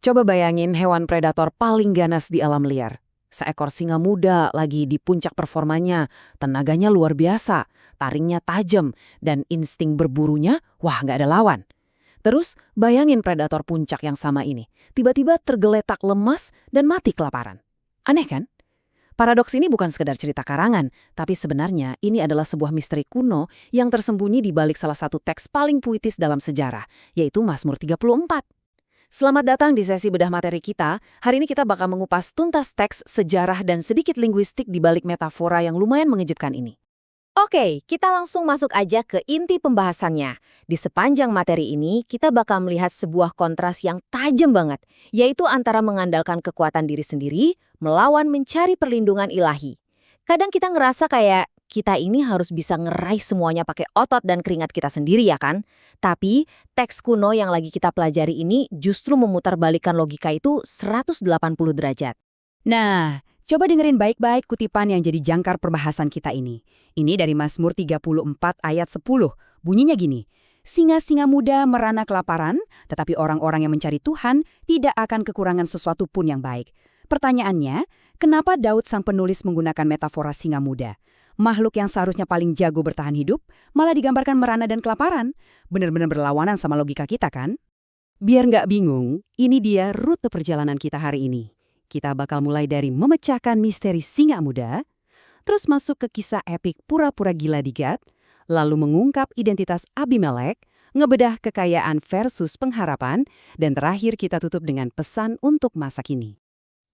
Coba bayangin hewan predator paling ganas di alam liar. Seekor singa muda lagi di puncak performanya, tenaganya luar biasa, taringnya tajam, dan insting berburunya, wah nggak ada lawan. Terus bayangin predator puncak yang sama ini, tiba-tiba tergeletak lemas dan mati kelaparan. Aneh kan? Paradoks ini bukan sekedar cerita karangan, tapi sebenarnya ini adalah sebuah misteri kuno yang tersembunyi di balik salah satu teks paling puitis dalam sejarah, yaitu Mazmur 34. Selamat datang di sesi bedah materi kita. Hari ini kita bakal mengupas tuntas teks, sejarah, dan sedikit linguistik di balik metafora yang lumayan mengejutkan ini. Oke, kita langsung masuk aja ke inti pembahasannya. Di sepanjang materi ini, kita bakal melihat sebuah kontras yang tajam banget, yaitu antara mengandalkan kekuatan diri sendiri melawan mencari perlindungan ilahi. Kadang kita ngerasa kayak kita ini harus bisa ngeraih semuanya pakai otot dan keringat kita sendiri ya kan? Tapi teks kuno yang lagi kita pelajari ini justru memutarbalikkan logika itu 180 derajat. Nah, coba dengerin baik-baik kutipan yang jadi jangkar perbahasan kita ini. Ini dari Mazmur 34 ayat 10. Bunyinya gini, singa-singa muda merana kelaparan, tetapi orang-orang yang mencari Tuhan tidak akan kekurangan sesuatu pun yang baik. Pertanyaannya, kenapa Daud sang penulis menggunakan metafora singa muda? Makhluk yang seharusnya paling jago bertahan hidup, malah digambarkan merana dan kelaparan. Benar-benar berlawanan sama logika kita kan? Biar nggak bingung, ini dia rute perjalanan kita hari ini. Kita bakal mulai dari memecahkan misteri singa muda, terus masuk ke kisah epik pura-pura gila di Gad, lalu mengungkap identitas Abimelek, ngebedah kekayaan versus pengharapan, dan terakhir kita tutup dengan pesan untuk masa kini.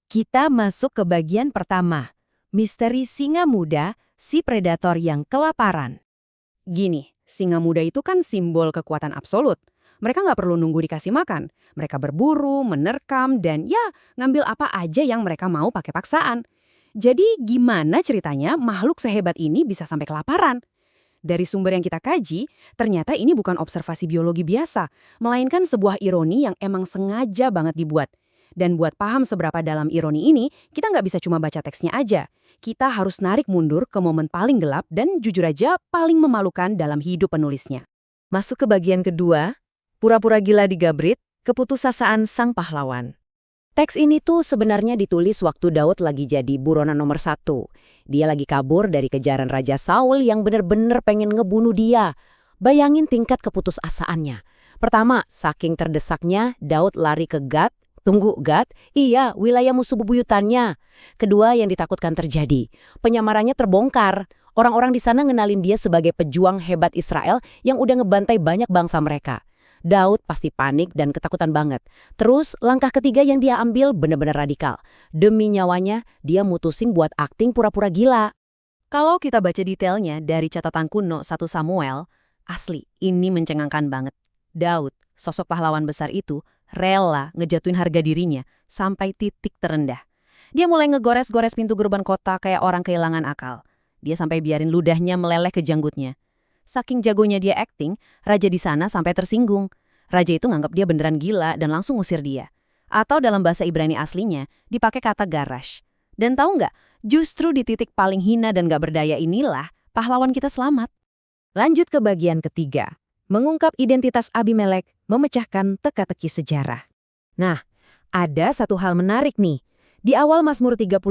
Kita masuk ke bagian pertama, misteri singa muda, si predator yang kelaparan. Gini, singa muda itu kan simbol kekuatan absolut. Mereka nggak perlu nunggu dikasih makan. Mereka berburu, menerkam, dan ya ngambil apa aja yang mereka mau pakai paksaan. Jadi gimana ceritanya makhluk sehebat ini bisa sampai kelaparan? Dari sumber yang kita kaji, ternyata ini bukan observasi biologi biasa, melainkan sebuah ironi yang emang sengaja banget dibuat. Dan buat paham seberapa dalam ironi ini, kita nggak bisa cuma baca teksnya aja. Kita harus narik mundur ke momen paling gelap dan jujur aja paling memalukan dalam hidup penulisnya. Masuk ke bagian kedua, pura-pura gila di Gabrit, keputusasaan sang pahlawan. Teks ini tuh sebenarnya ditulis waktu Daud lagi jadi buronan nomor 1. Dia lagi kabur dari kejaran Raja Saul yang bener-bener pengen ngebunuh dia. Bayangin tingkat keputusasaannya. Pertama, saking terdesaknya, Daud lari ke Gad. Tunggu, Gad? Iya, wilayah musuh bebuyutannya. Kedua yang ditakutkan terjadi. Penyamarannya terbongkar. Orang-orang di sana ngenalin dia sebagai pejuang hebat Israel yang udah ngebantai banyak bangsa mereka. Daud pasti panik dan ketakutan banget. Terus langkah ketiga yang dia ambil benar-benar radikal. Demi nyawanya, dia mutusin buat akting pura-pura gila. Kalau kita baca detailnya dari catatan kuno 1 Samuel, asli ini mencengangkan banget. Daud, sosok pahlawan besar itu, rela ngejatuhin harga dirinya sampai titik terendah. Dia mulai ngegores-gores pintu gerbang kota kayak orang kehilangan akal. Dia sampai biarin ludahnya meleleh ke janggutnya. Saking jagonya dia akting, raja di sana sampai tersinggung. Raja itu nganggap dia beneran gila dan langsung ngusir dia. Atau dalam bahasa Ibrani aslinya, dipakai kata garash. Dan tahu nggak, justru di titik paling hina dan nggak berdaya inilah pahlawan kita selamat. Lanjut ke bagian ketiga, mengungkap identitas Abimelek, memecahkan teka-teki sejarah. Nah, ada satu hal menarik nih. Di awal Mazmur 34,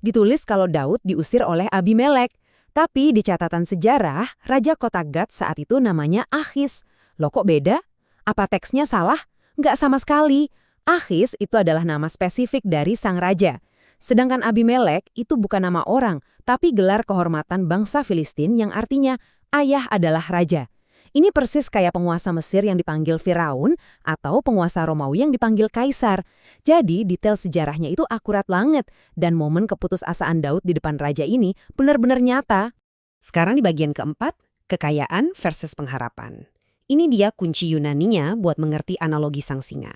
ditulis kalau Daud diusir oleh Abimelek. Tapi di catatan sejarah, Raja Kota Gad saat itu namanya Achis. Loh kok beda? Apa teksnya salah? Nggak sama sekali. Achis itu adalah nama spesifik dari sang raja. Sedangkan Abimelek itu bukan nama orang, tapi gelar kehormatan bangsa Filistin yang artinya ayah adalah raja. Ini persis kayak penguasa Mesir yang dipanggil Firaun atau penguasa Romawi yang dipanggil Kaisar. Jadi detail sejarahnya itu akurat banget dan momen keputusasaan Daud di depan raja ini benar-benar nyata. Sekarang di bagian keempat, kekayaan versus pengharapan. Ini dia kunci Yunaninya buat mengerti analogi sang singa.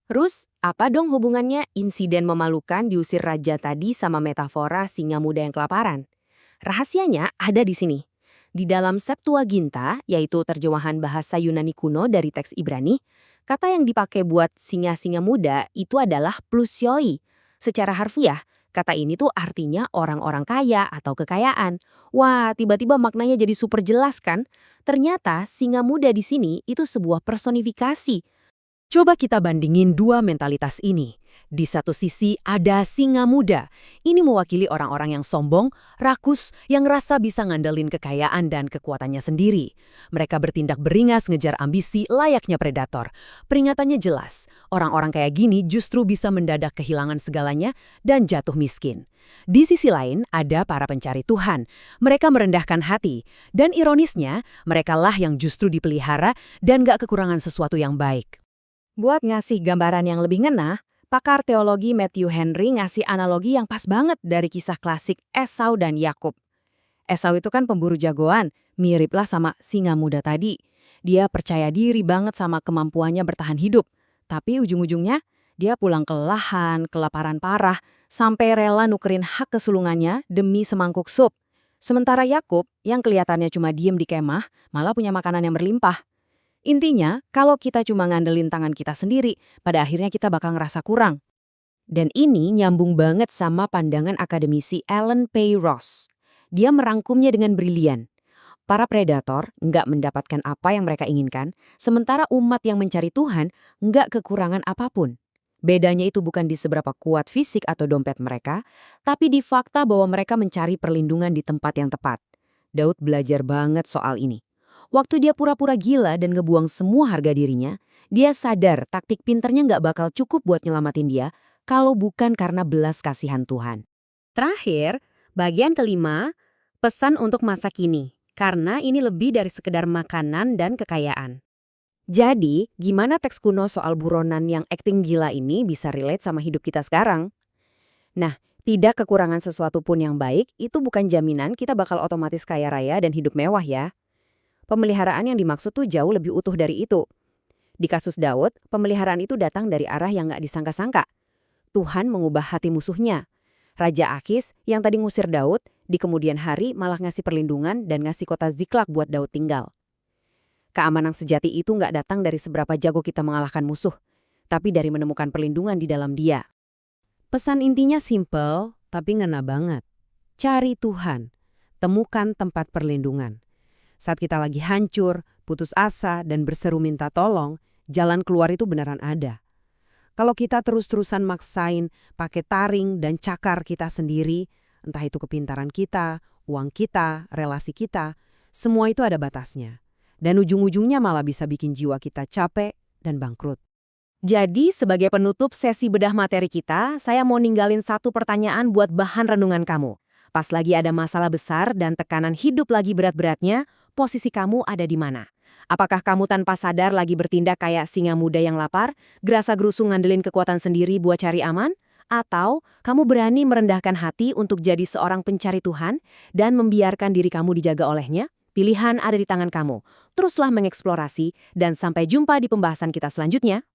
Terus, apa dong hubungannya insiden memalukan diusir raja tadi sama metafora singa muda yang kelaparan? Rahasianya ada di sini. Di dalam Septuaginta, yaitu terjemahan bahasa Yunani kuno dari teks Ibrani, kata yang dipakai buat singa-singa muda itu adalah plusioi. Secara harfiah, kata ini tuh artinya orang-orang kaya atau kekayaan. Wah, tiba-tiba maknanya jadi super jelas kan? Ternyata singa muda di sini itu sebuah personifikasi. Coba kita bandingin dua mentalitas ini. Di satu sisi ada singa muda. Ini mewakili orang-orang yang sombong, rakus, yang rasa bisa ngandelin kekayaan dan kekuatannya sendiri. Mereka bertindak beringas ngejar ambisi layaknya predator. Peringatannya jelas, orang-orang kayak gini justru bisa mendadak kehilangan segalanya dan jatuh miskin. Di sisi lain, ada para pencari Tuhan. Mereka merendahkan hati. Dan ironisnya, merekalah yang justru dipelihara dan gak kekurangan sesuatu yang baik. Buat ngasih gambaran yang lebih ngena, pakar teologi Matthew Henry ngasih analogi yang pas banget dari kisah klasik Esau dan Yakub. Esau itu kan pemburu jagoan, miriplah sama singa muda tadi. Dia percaya diri banget sama kemampuannya bertahan hidup. Tapi ujung-ujungnya, dia pulang kelelahan, kelaparan parah, sampai rela nukerin hak kesulungannya demi semangkuk sup. Sementara Yakub, yang kelihatannya cuma diem di kemah, malah punya makanan yang berlimpah. Intinya, kalau kita cuma ngandelin tangan kita sendiri, pada akhirnya kita bakal ngerasa kurang. Dan ini nyambung banget sama pandangan akademisi Alan P. Ross. Dia merangkumnya dengan brilian. Para predator nggak mendapatkan apa yang mereka inginkan, sementara umat yang mencari Tuhan nggak kekurangan apapun. Bedanya itu bukan di seberapa kuat fisik atau dompet mereka, tapi di fakta bahwa mereka mencari perlindungan di tempat yang tepat. Daud belajar banget soal ini. Waktu dia pura-pura gila dan ngebuang semua harga dirinya, dia sadar taktik pinternya nggak bakal cukup buat nyelamatin dia kalau bukan karena belas kasihan Tuhan. Terakhir, bagian kelima, pesan untuk masa kini. Karena ini lebih dari sekedar makanan dan kekayaan. Jadi, gimana teks kuno soal buronan yang akting gila ini bisa relate sama hidup kita sekarang? Nah, tidak kekurangan sesuatu pun yang baik, itu bukan jaminan kita bakal otomatis kaya raya dan hidup mewah ya. Pemeliharaan yang dimaksud tuh jauh lebih utuh dari itu. Di kasus Daud, pemeliharaan itu datang dari arah yang nggak disangka-sangka. Tuhan mengubah hati musuhnya. Raja Akis yang tadi ngusir Daud, di kemudian hari malah ngasih perlindungan dan ngasih kota Ziklag buat Daud tinggal. Keamanan sejati itu nggak datang dari seberapa jago kita mengalahkan musuh, tapi dari menemukan perlindungan di dalam Dia. Pesan intinya simple, tapi ngena banget. Cari Tuhan, temukan tempat perlindungan. Saat kita lagi hancur, putus asa, dan berseru minta tolong, jalan keluar itu beneran ada. Kalau kita terus-terusan maksain pakai taring dan cakar kita sendiri, entah itu kepintaran kita, uang kita, relasi kita, semua itu ada batasnya. Dan ujung-ujungnya malah bisa bikin jiwa kita capek dan bangkrut. Jadi, sebagai penutup sesi bedah materi kita, saya mau ninggalin satu pertanyaan buat bahan renungan kamu. Pas lagi ada masalah besar dan tekanan hidup lagi berat-beratnya, posisi kamu ada di mana? Apakah kamu tanpa sadar lagi bertindak kayak singa muda yang lapar, gerasa-gerusu ngandelin kekuatan sendiri buat cari aman? Atau kamu berani merendahkan hati untuk jadi seorang pencari Tuhan dan membiarkan diri kamu dijaga olehnya? Pilihan ada di tangan kamu. Teruslah mengeksplorasi dan sampai jumpa di pembahasan kita selanjutnya.